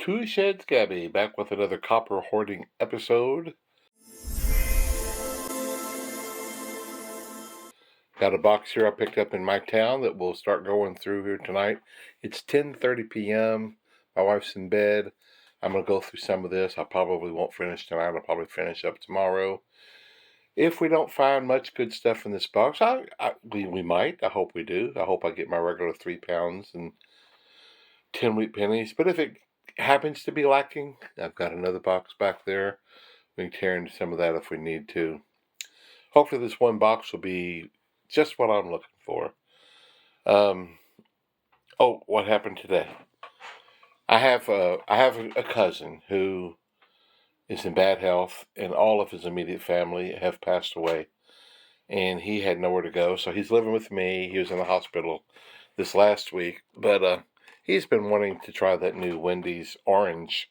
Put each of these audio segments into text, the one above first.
Two Sheds Gabby, back with another copper hoarding episode. Got a box here I picked up in my town that we'll start going through here tonight. It's 10:30 p.m. My wife's in bed. I'm going to go through some of this. I probably won't finish tonight. I'll probably finish up tomorrow. If we don't find much good stuff in this box, we might. I hope we do. I hope I get my regular 3 pounds and 10 wheat pennies. But if it happens to be lacking, I've got another box back there. We can tear into some of that if we need to. Hopefully this one box will be just what I'm looking for. What happened today? I have a cousin who is in bad health, and all of his immediate family have passed away. And he had nowhere to go, so he's living with me. He was in the hospital this last week, but he's been wanting to try that new Wendy's orange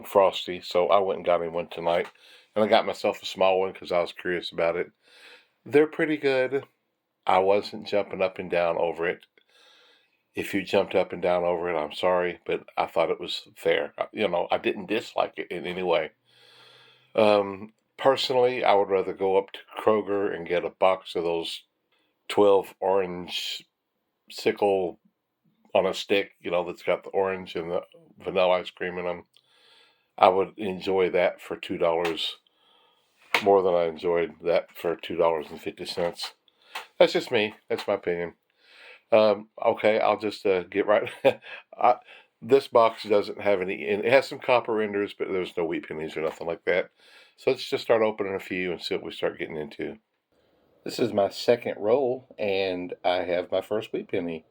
Frosty, so I went and got him one tonight. And I got myself a small one because I was curious about it. They're pretty good. I wasn't jumping up and down over it. If you jumped up and down over it, I'm sorry, but I thought it was fair. I didn't dislike it in any way. Personally, I would rather go up to Kroger and get a box of those 12 orange sickle on a stick, that's got the orange and the vanilla ice cream in them. I would enjoy that for $2 more than I enjoyed that for $2.50. That's just me. That's my opinion. Okay, I'll just get right. This box doesn't have any, and it has some copper enders, but there's no wheat pennies or nothing like that. So let's just start opening a few and see what we start getting into. This is my second roll, and I have my first wheat penny,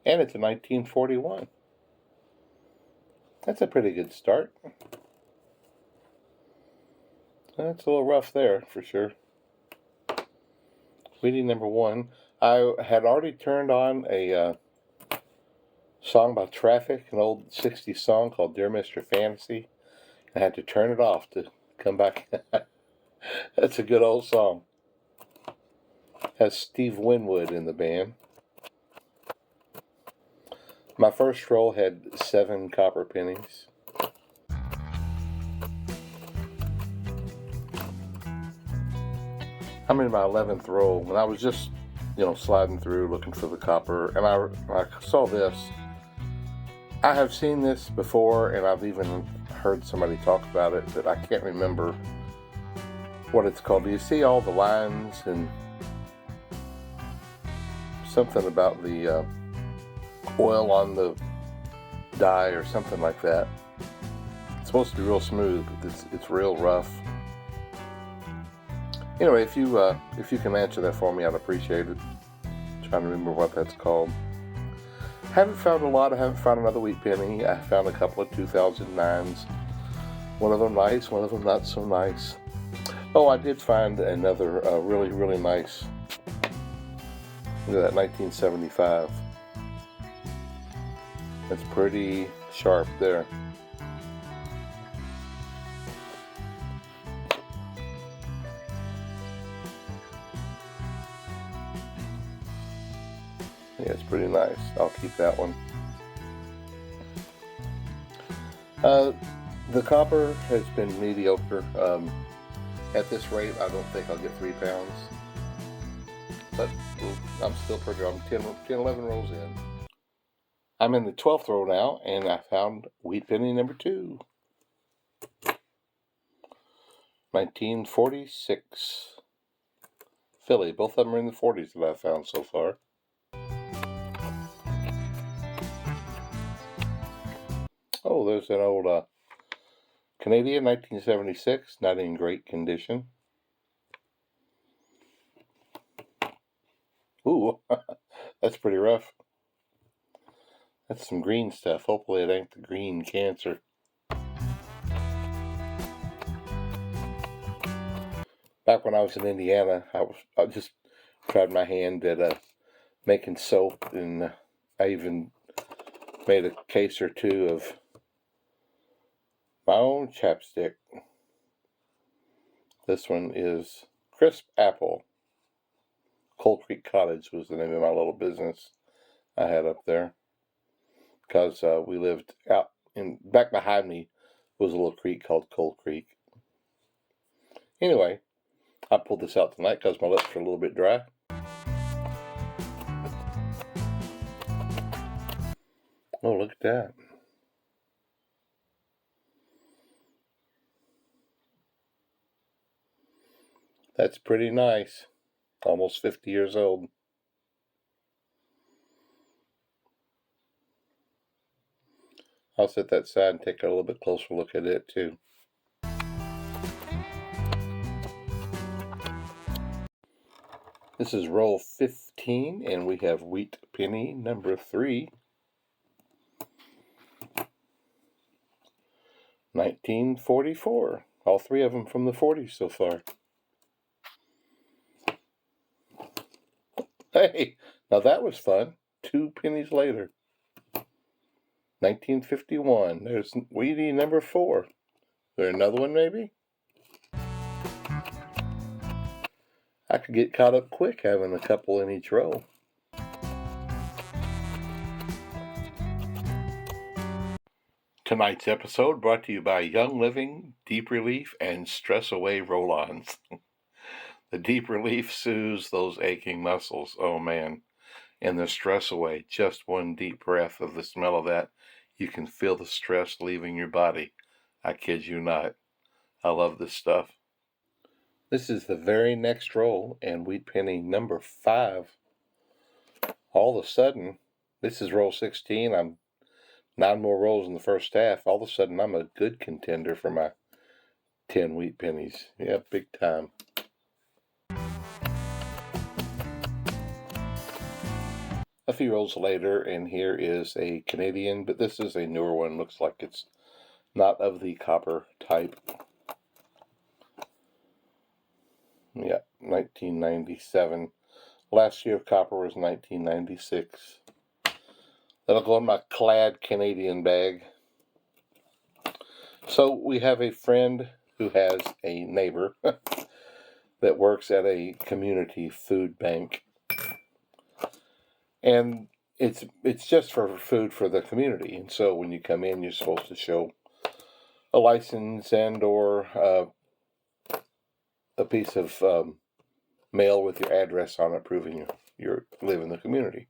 and it's a 1941. That's a pretty good start. That's a little rough there, for sure. Wheatie number one. I had already turned on a song by Traffic, an old 60s song called Dear Mr. Fantasy. I had to turn it off to come back. That's a good old song. Has Steve Winwood in the band. My first roll had 7 copper pennies. I'm in my 11th roll, and I was just, sliding through looking for the copper, and I saw this. I have seen this before, and I've even heard somebody talk about it, but I can't remember what it's called. Do you see all the lines and something about the oil on the die or something like that? It's supposed to be real smooth, but it's real rough. Anyway, if you can answer that for me, I'd appreciate it. I'm trying to remember what that's called. Haven't found a lot. I haven't found another wheat penny. I found a couple of 2009s. One of them nice, one of them not so nice. Oh, I did find another really, really nice. Look at that, 1975. That's pretty sharp there. Yeah, it's pretty nice. I'll keep that one. The copper has been mediocre. At this rate, I don't think I'll get 3 pounds. But I'm still pretty good. I'm 10, 11 rolls in. I'm in the 12th roll now, and I found wheat penny number 2. 1946. Philly. Both of them are in the 40s that I've found so far. Oh, there's an old Canadian 1976, not in great condition. Ooh, that's pretty rough. That's some green stuff. Hopefully it ain't the green cancer. Back when I was in Indiana, I just tried my hand at making soap, and I even made a case or two of my own chapstick. This one is Crisp Apple. Cold Creek Cottage was the name of my little business I had up there, because we lived out And back behind me was a little creek called Cold Creek. Anyway, I pulled this out tonight because my lips are a little bit dry. Oh, look at that. That's pretty nice. Almost 50 years old. I'll set that aside and take a little bit closer look at it too. This is roll 15, and we have wheat penny number 3. 1944. All 3 of them from the 40s so far. Hey, now that was fun. 2 pennies later. 1951. There's Wheatie number 4. Is there another one maybe? I could get caught up quick having a couple in each row. Tonight's episode brought to you by Young Living, Deep Relief, and Stress Away Roll-Ons. The Deep Relief soothes those aching muscles. Oh man. And the Stress Away, just one deep breath of the smell of that, you can feel the stress leaving your body. I kid you not. I love this stuff. This is the very next roll, and wheat penny number 5. All of a sudden, this is roll 16. I'm 9 more rolls in the first half. All of a sudden, I'm a good contender for my 10 wheat pennies. Yeah, big time. A few rolls later, and here is a Canadian, but this is a newer one. Looks like it's not of the copper type. Yeah, 1997. Last year of copper was 1996. That'll go in my clad Canadian bag. So we have a friend who has a neighbor that works at a community food bank. And it's just for food for the community. And so when you come in, you're supposed to show a license and or a piece of mail with your address on it proving you live in the community.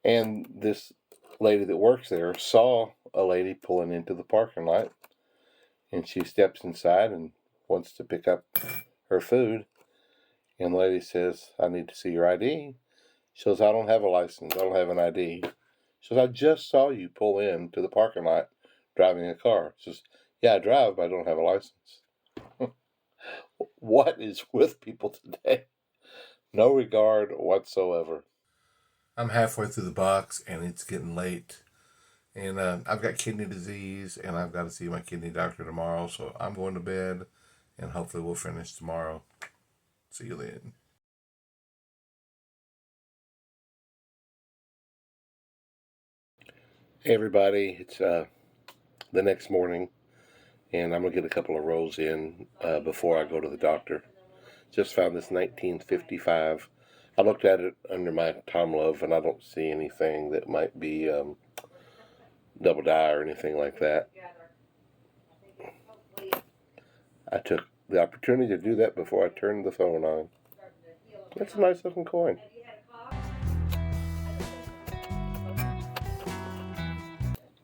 And this lady that works there saw a lady pulling into the parking lot, and she steps inside and wants to pick up her food. And the lady says, "I need to see your ID." She says, "I don't have a license. I don't have an ID." She says, "I just saw you pull in to the parking lot driving a car." She says, "Yeah, I drive, but I don't have a license." What is with people today? No regard whatsoever. I'm halfway through the box, and it's getting late. And I've got kidney disease, and I've got to see my kidney doctor tomorrow. So I'm going to bed, and hopefully we'll finish tomorrow. See you then. Hey everybody, it's the next morning, and I'm going to get a couple of rolls in before I go to the doctor. Just found this 1955. I looked at it under my Tom Love, and I don't see anything that might be double die or anything like that. I took the opportunity to do that before I turned the phone on. That's a nice looking coin.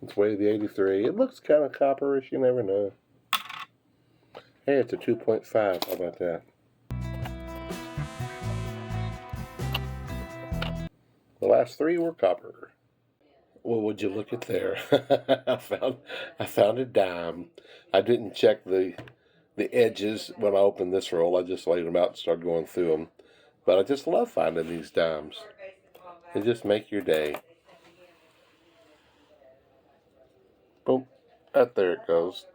It's way the 83. It looks kind of copperish, you never know. Hey, it's a 2.5. How about that? The last 3 were copper. Well, would you look at there? I found a dime. I didn't check the edges when I opened this roll. I just laid them out and started going through them. But I just love finding these dimes. They just make your day. Boom. Right there it goes.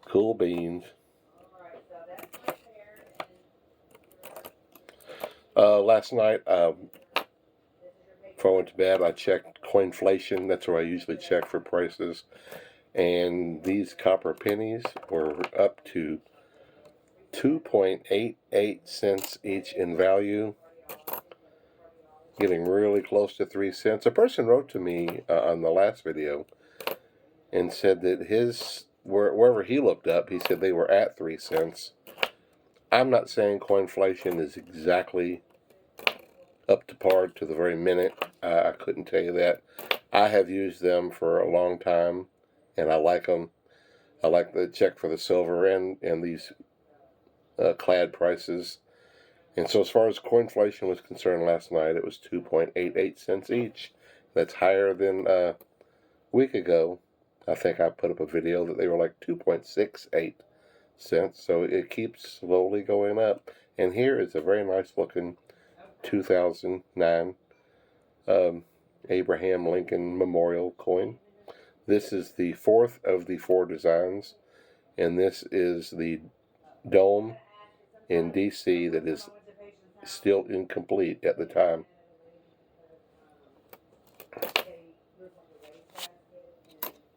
Cool beans. Last night, before I went to bed, I checked Coinflation. That's where I usually check for prices. And these copper pennies were up to 2.88 cents each in value. getting really close to 3 cents. A person wrote to me on the last video and said that wherever he looked up, he said they were at 3 cents. I'm not saying coinflation is exactly up to par to the very minute. I couldn't tell you that. I have used them for a long time, and I like them. I like the check for the silver and these clad prices. And so as far as coinflation was concerned last night, it was 2.88 cents each. That's higher than a week ago. I think I put up a video that they were like 2.68 cents. So it keeps slowly going up. And here is a very nice looking 2009 Abraham Lincoln Memorial coin. This is the fourth of the 4 designs. And this is the dome in DC that is still incomplete at the time.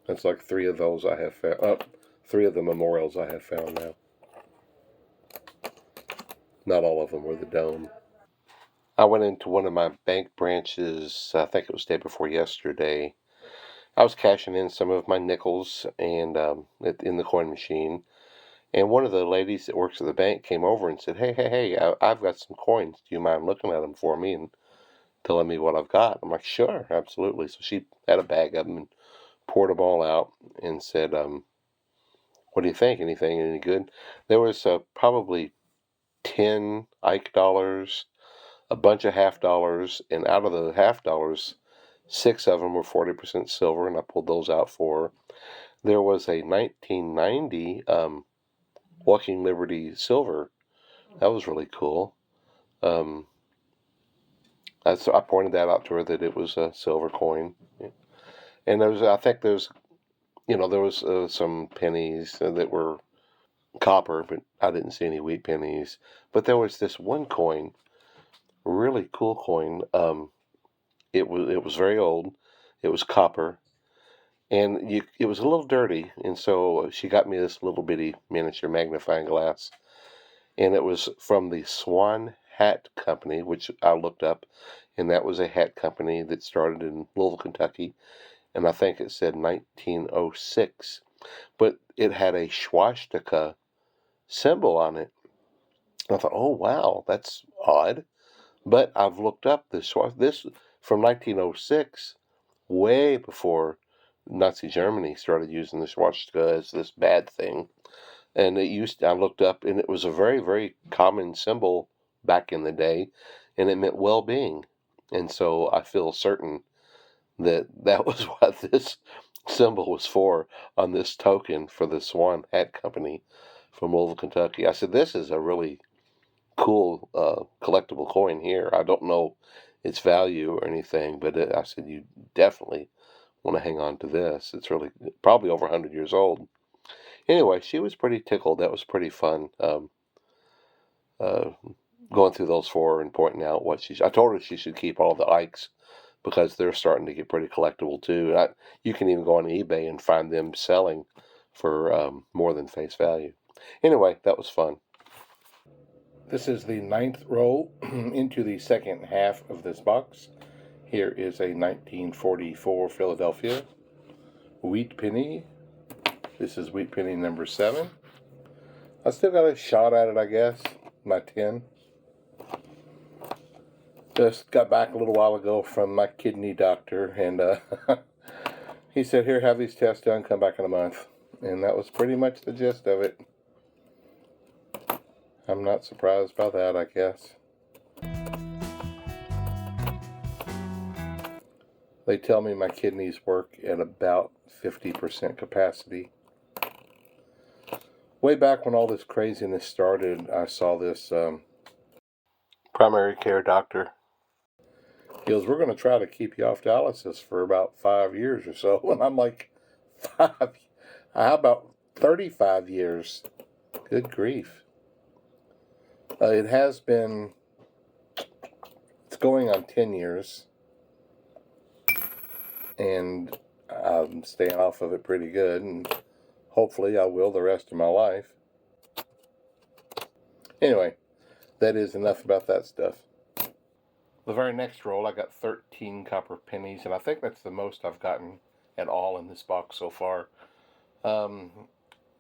That's like 3 of those I have found. 3 of the memorials I have found now. Not all of them were the dome. I went into one of my bank branches, I think it was the day before yesterday. I was cashing in some of my nickels and in the coin machine. And one of the ladies that works at the bank came over and said, hey, I've got some coins. Do you mind looking at them for me and telling me what I've got? I'm like, sure, absolutely. So she had a bag of them and poured them all out and said, what do you think? Anything any good? There was probably 10 Ike dollars, a bunch of half dollars, and out of the half dollars, 6 of them were 40% silver, and I pulled those out for her. There was a 1990 Walking Liberty silver. That was really cool. I pointed that out to her that it was a silver coin. And I think there was some pennies that were copper, but I didn't see any wheat pennies. But there was this one coin, really cool coin. It was very old. It was copper, and it was a little dirty. And so she got me this little bitty miniature magnifying glass, and it was from the Swan Hat Company, which I looked up, and that was a hat company that started in Louisville, Kentucky, and I think it said 1906, but it had a swastika symbol on it. I thought, oh wow, that's odd. But I've looked up this from 1906, way before Nazi Germany started using the swastika as this bad thing. And I looked up, and it was a very, very common symbol back in the day, and it meant well-being. And so I feel certain that that was what this symbol was for on this token for the Swan Hat Company from Louisville, Kentucky. I said, this is a really cool collectible coin here. I don't know its value or anything, but I said, you definitely want to hang on to this. It's really probably over 100 years old. Anyway, she was pretty tickled. That was pretty fun. Going through those 4 and pointing out I told her she should keep all the Ikes because they're starting to get pretty collectible too. You can even go on eBay and find them selling for more than face value. Anyway, that was fun. This is the 9th roll into the second half of this box. Here is a 1944 Philadelphia wheat penny. This is wheat penny number 7. I still got a shot at it, I guess. My 10. Just got back a little while ago from my kidney doctor, and he said, here, have these tests done, come back in a month. And that was pretty much the gist of it. I'm not surprised by that, I guess. They tell me my kidneys work at about 50% capacity. Way back when all this craziness started, I saw this primary care doctor. He goes, we're going to try to keep you off dialysis for about 5 years or so. And I'm like, 5? How about 35 years? Good grief. It's going on 10 years. And I'm staying off of it pretty good. And hopefully I will the rest of my life. Anyway, that is enough about that stuff. The very next roll, I got 13 copper pennies, and I think that's the most I've gotten at all in this box so far.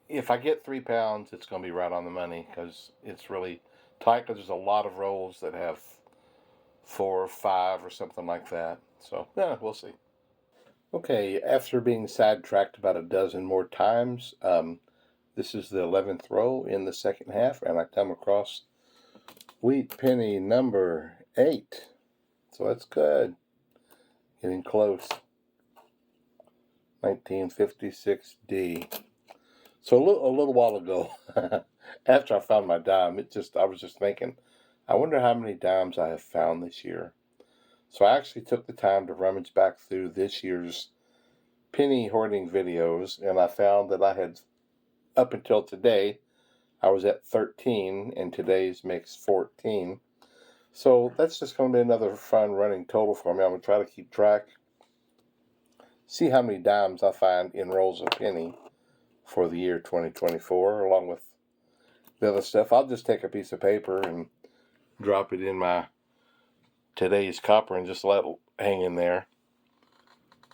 If I get 3 pounds, it's going to be right on the money, because it's really tight, because there's a lot of rolls that have 4 or 5 or something like that. So, yeah, we'll see. Okay, after being sidetracked about a dozen more times, this is the 11th roll in the second half, and I come across wheat penny number 8. So that's good. Getting close. 1956D. So a little while ago, after I found my dime, I was just thinking, I wonder how many dimes I have found this year. So I actually took the time to rummage back through this year's penny hoarding videos, and I found that I had, up until today, I was at 13, and today's makes 14. So that's just going to be another fun running total for me. I'm going to try to keep track, see how many dimes I find in rolls of penny for the year 2024, along with the other stuff. I'll just take a piece of paper and drop it in my today's copper and just let it hang in there.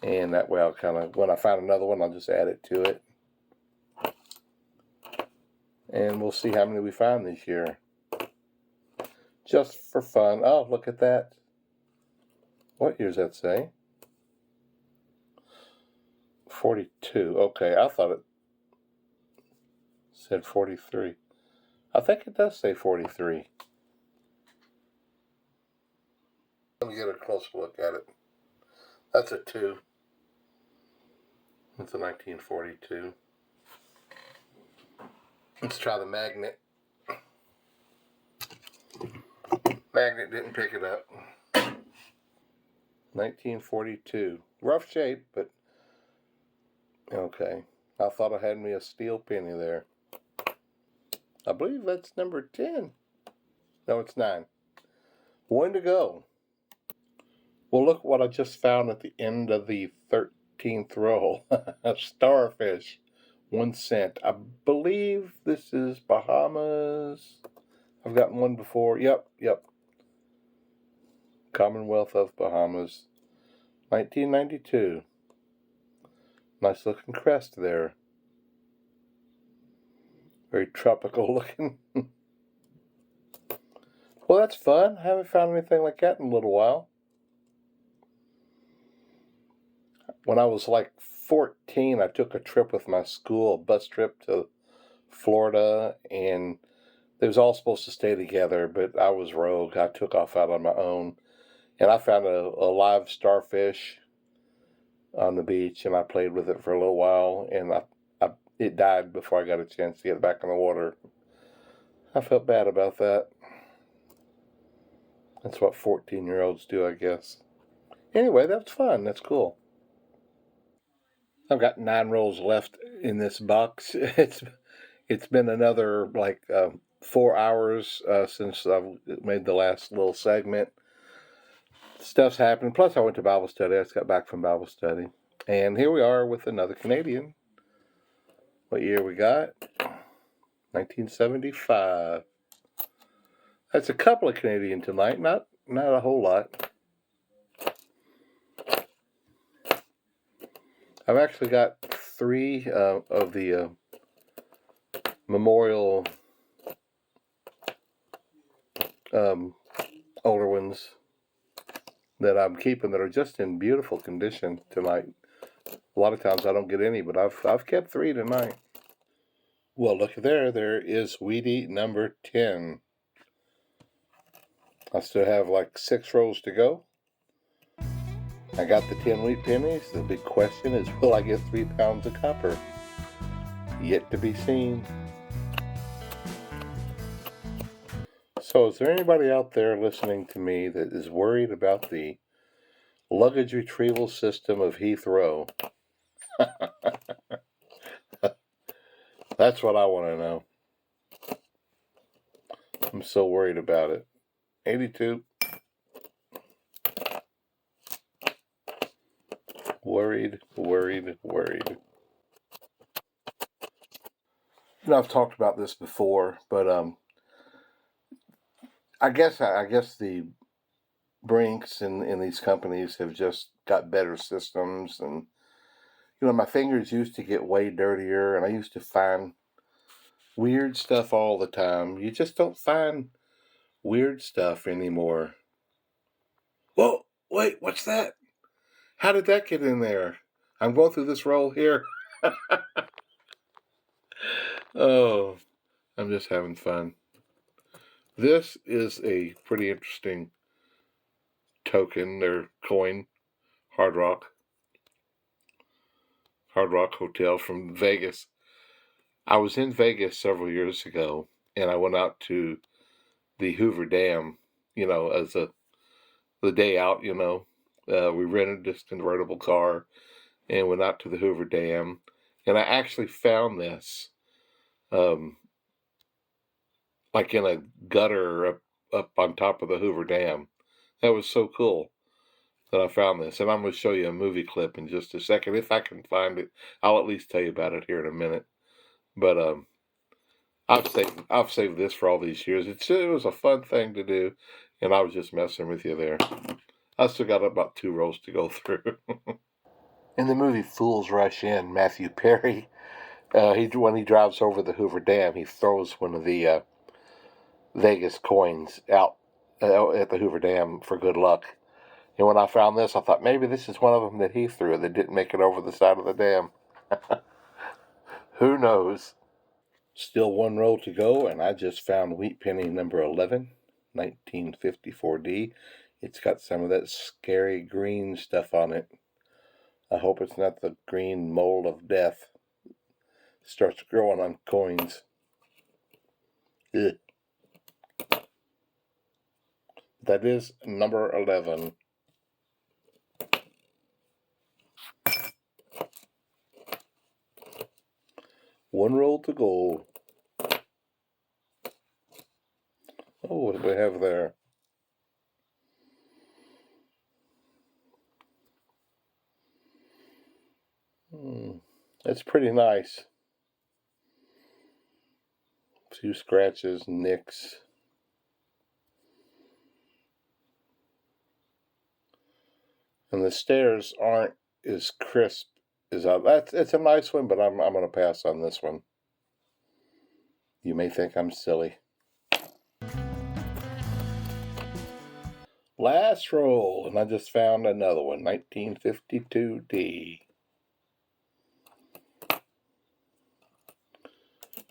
And that way I'll kind of, when I find another one, I'll just add it to it. And we'll see how many we find this year. Just for fun. Oh, look at that. What year does that say? 42. Okay, I thought it said 43. I think it does say 43. Let me get a closer look at it. That's a 2. It's a 1942. Let's try the magnet. Magnet didn't pick it up. 1942. Rough shape, but okay. I thought I had me a steel penny there. I believe that's number 10. No, it's 9. 1 to go. Well, look what I just found at the end of the 13th roll. A starfish. 1 cent. I believe this is Bahamas. I've gotten one before. Yep. Commonwealth of Bahamas. 1992. Nice looking crest there. Very tropical looking. Well, that's fun. I haven't found anything like that in a little while. When I was like 14, I took a trip with my school, a bus trip to Florida, and they was all supposed to stay together, but I was rogue. I took off out on my own, and I found a live starfish on the beach, and I played with it for a little while, and it died before I got a chance to get it back in the water. I felt bad about that. That's what 14-year-olds do, I guess. Anyway, that's fun. That's cool. I've got 9 rolls left in this box. It's been another 4 hours since I've made the last little segment. Stuff's happened. Plus, I went to Bible study. I just got back from Bible study. And here we are with another Canadian. What year we got? 1975. That's a couple of Canadian tonight. Not a whole lot. I've actually got 3 of the memorial older ones that I'm keeping that are just in beautiful condition tonight. A lot of times I don't get any, but I've kept 3 tonight. Well, look there. There is Wheatie number 10. I still have like 6 rolls to go. I got the 10 wheat pennies. The big question is, will I get 3 pounds of copper? Yet to be seen. So is there anybody out there listening to me that is worried about the luggage retrieval system of Heathrow? That's what I want to know. I'm so worried about it. 82. Worried. I've talked about this before, but I guess the Brinks and these companies have just got better systems. And, my fingers used to get way dirtier, and I used to find weird stuff all the time. You just don't find weird stuff anymore. Whoa, wait, what's that? How did that get in there? I'm going through this roll here. Oh, I'm just having fun. This is a pretty interesting token or coin. Hard Rock Hotel from Vegas. I was in Vegas several years ago, and I went out to the Hoover Dam, as the day out, we rented this convertible car and went out to the Hoover Dam, and I actually found this, like in a gutter up on top of the Hoover Dam. That was so cool that I found this, and I'm going to show you a movie clip in just a second. If I can find it, I'll at least tell you about it here in a minute. But I've saved this for all these years. It was a fun thing to do, and I was just messing with you there. I still got about 2 rows to go through. In the movie Fools Rush In, Matthew Perry, when he drives over the Hoover Dam, he throws one of the Vegas coins out at the Hoover Dam for good luck. And when I found this, I thought maybe this is one of them that he threw that didn't make it over the side of the dam. Who knows? Still 1 row to go, and I just found wheat penny number 11, 1954D. It's got some of that scary green stuff on it. I hope it's not the green mold of death. It starts growing on coins. Ugh. That is number 11. One roll to go. Oh, what do we have there? That's pretty nice. A few scratches, nicks. And the stairs aren't as crisp as it's a nice one, but I'm going to pass on this one. You may think I'm silly. Last roll, and I just found another one, 1952D.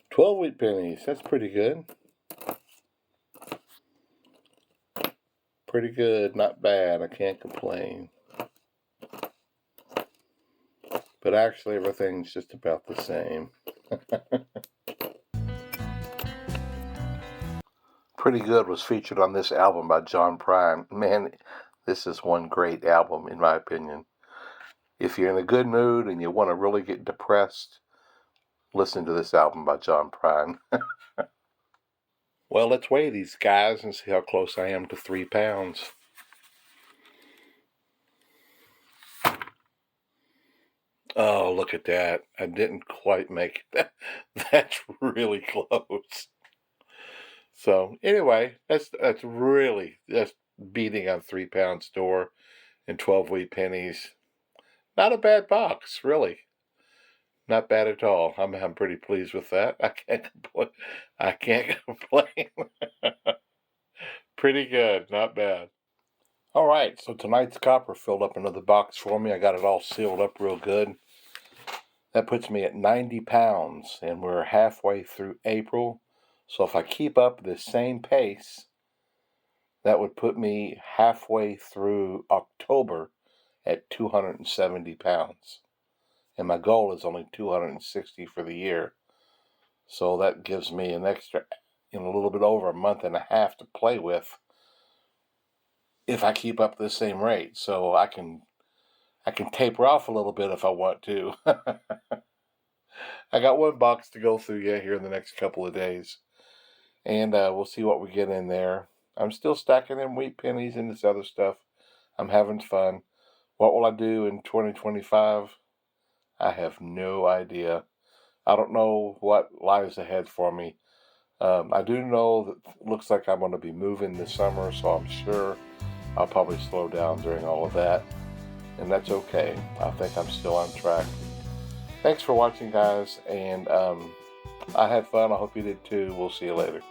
12 wheat pennies, that's pretty good. Pretty good, not bad, I can't complain. But actually everything's just about the same. Pretty Good was featured on this album by John Prine. Man, this is one great album in my opinion. If you're in a good mood and you want to really get depressed, listen to this album by John Prine. Well, let's weigh these guys and see how close I am to 3 pounds. Oh, look at that. I didn't quite make it. That's really close. So anyway, that's beating on 3 pound store and 12 wheat pennies. Not a bad box, really. Not bad at all. I'm pretty pleased with that. I can't complain. Pretty good, not bad. All right, so tonight's copper filled up another box for me. I got it all sealed up real good. That puts me at 90 pounds, and we're halfway through April. So if I keep up the same pace, that would put me halfway through October at 270 pounds. And my goal is only 260 for the year. So that gives me an extra, a little bit over a month and a half to play with if I keep up the same rate. So I can taper off a little bit if I want to. I got 1 box to go through yet here in the next couple of days. And we'll see what we get in there. I'm still stacking them wheat pennies and this other stuff. I'm having fun. What will I do in 2025? I have no idea. I don't know what lies ahead for me. I do know that it looks like I'm going to be moving this summer, so I'm sure I'll probably slow down during all of that, and that's okay. I think I'm still on track. Thanks for watching, guys, and I had fun. I hope you did too. We'll see you later.